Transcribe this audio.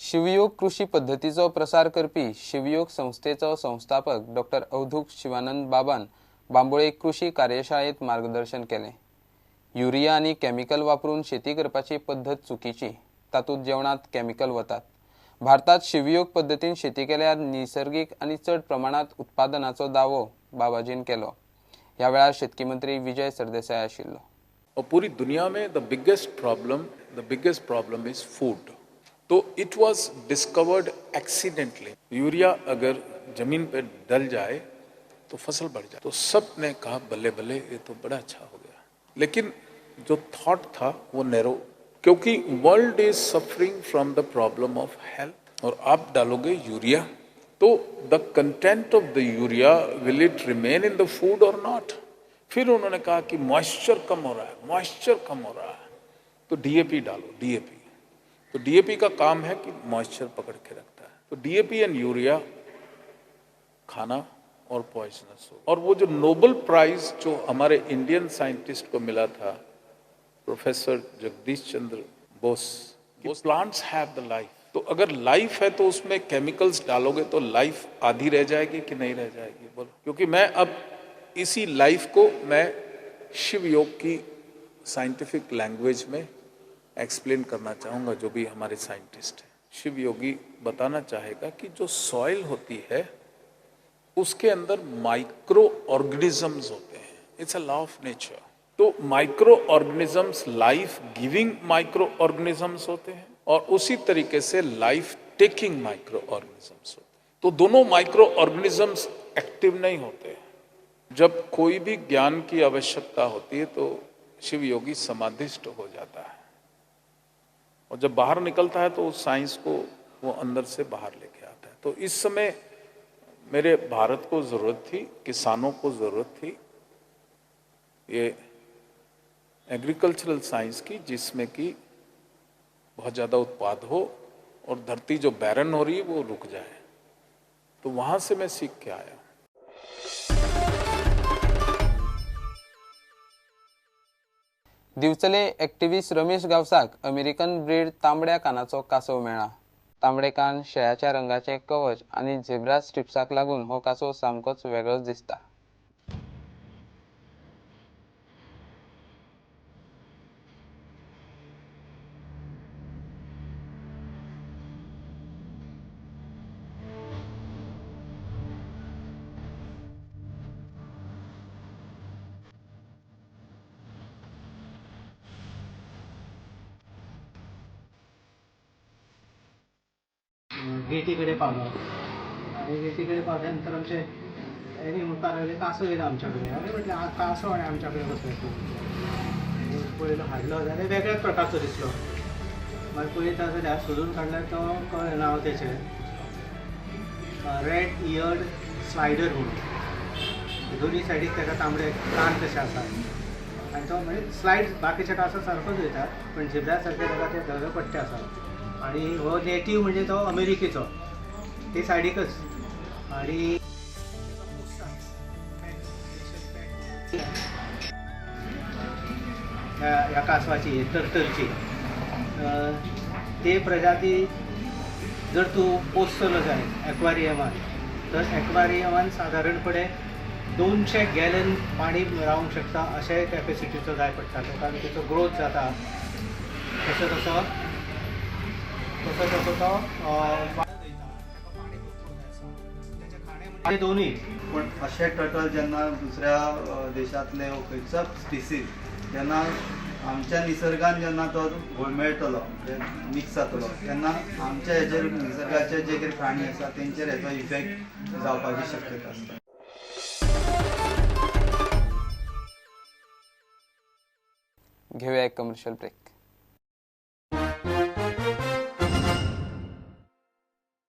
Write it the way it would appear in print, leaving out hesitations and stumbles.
शिवयोग कृषी पद्धतीचो प्रसार करपी शिवयोग संस्थेचो संस्थापक डॉ. अवधूत शिवानंद बाबान बांबोळे कृषी कार्यशाळेत मार्गदर्शन केले। युरिया आणि केमिकल वापरून शेती करपाची पद्धत चुकीची, तातूंत जेवणात केमिकल वतात। भारतात शिवयोग पद्धतीन शेती केल्यार नैसर्गिक आणि चड प्रमाणात उत्पादनाचो दावो बाबाजीन केलो। ह्या वेळार शेतकी मंत्री विजय सरदेसाय आशिल्लो। और पूरी दुनिया में the biggest problem is food. तो इट वाज डिस्कवर्ड एक्सीडेंटली। यूरिया अगर जमीन पे डल जाए तो फसल बढ़ जाए। तो सब ने कहा बल्ले बल्ले, ये तो बड़ा अच्छा हो गया। लेकिन जो थॉट था वो नैरो, क्योंकि world is suffering from the problem of health. और आप डालोगे यूरिया तो the content of the urea will it remain in the food और नॉट। फिर उन्होंने कहा कि मॉइस्चर कम हो रहा है, मॉइस्चर कम हो रहा है, तो डीएपी डालो, डीएपी। तो डीएपी का काम है कि मॉइस्चर पकड़ के रखता है। तो डीएपी एंड यूरिया खाना और पॉइजनस हो। और वो जो नोबेल प्राइज जो हमारे इंडियन साइंटिस्ट को मिला था, professor Jagdish Chandra Bose, plants have the life. तो अगर लाइफ है तो उसमें केमिकल्स डालोगे तो लाइफ आधी रह जाएगी कि नहीं रह जाएगी, बोलो। क्योंकि मैं अब इसी लाइफ को मैं शिव योग की साइंटिफिक लैंग्वेज में एक्सप्लेन करना चाहूँगा। जो भी हमारे साइंटिस्ट हैं, शिव योगी बताना चाहेगा कि जो सॉइल होती है उसके अंदर माइक्रो ऑर्गेनिजम्स होते हैं। It's a law of nature. तो micro organisms life giving micro organisms होते हैं और उसी तरीके से लाइफ टेकिंग माइक्रो ऑर्गेनिजम्स होते हैं। तो दोनों माइक्रो ऑर्गेनिजम्स एक्टिव नहीं होते। जब कोई भी ज्ञान की आवश्यकता होती है तो शिव योगी समाधिष्ट हो जाता है, और जब बाहर निकलता है तो उस साइंस को वो अंदर से बाहर लेके आता है। तो इस समय मेरे भारत को जरूरत थी, किसानों को जरूरत थी ये एग्रीकल्चरल साइंस की, जिसमें कि बहुत ज़्यादा उत्पाद हो और धरती जो बैरन हो रही है वो रुक जाए। तो वहाँ से मैं सीख के आया। दिवचले एक्टिविस्ट रमेश गावसाक अमेरिकन ब्रीड तांबड्या कानाचो कासव मेळ्ळा। तांबडे कान, शेळ्याच्या रंगाचे कवच आणि झेब्रा स्ट्रिप्साक लागून हो कासव सामकोच वेगळोच दिसता। गेटीकडे पावलो आणि गेटीकडे पावल्यानंतर आमचे यांनी म्हणपाक लागले कासव येता आमच्याकडे। अरे म्हटलं हा कासव आणि आमच्याकडे कसो येतो? पळयलो, हाडलो जाल्यार वेगळ्याच प्रकारचो दिसलो। मागीर पळयता जाल्यार सोदून काडल्यार तो कळ्ळें नांव तेचें, रेड इयर्ड स्लायडर म्हणून। दोन्ही सायडीक तेका तांबडे कान कशे आसात आनी तो म्हणजे स्लायड बाकीच्या कासव सारकोच वयता, पण झेब्रा सारके तेका ते धवे पट्टे आसात। आणि हो नेटिव्ह म्हणजे तो अमेरिकेचो, ते सायडीकच। आणि ह्या कासवाची, टर्टलची ते प्रजाती जर तूं पोसतलो जाय एक्वारियमान, तर एक्वारियमान सादारणपणे 200 गॅलन पाणी रावंक शकता अशें कॅपेसिटीचो जाय पडटा। कारण तेचो ग्रोथ जाता तसो तसो दोन्ही। पण असे टर्टल जेन्ना दुसऱ्या देशांतले खंयचोच स्पिसीज जेन्ना आमच्या निसर्गान जेन्ना तो मेळटलो, मिक्स जातलो, तेन्ना आमच्या हेचेर निसर्गाचे जे कितें प्राणी आसा तेंचेर हेचो इफेक्ट जावपाची शक्यता आसता। घेऊया एक कमर्शियल ब्रेक।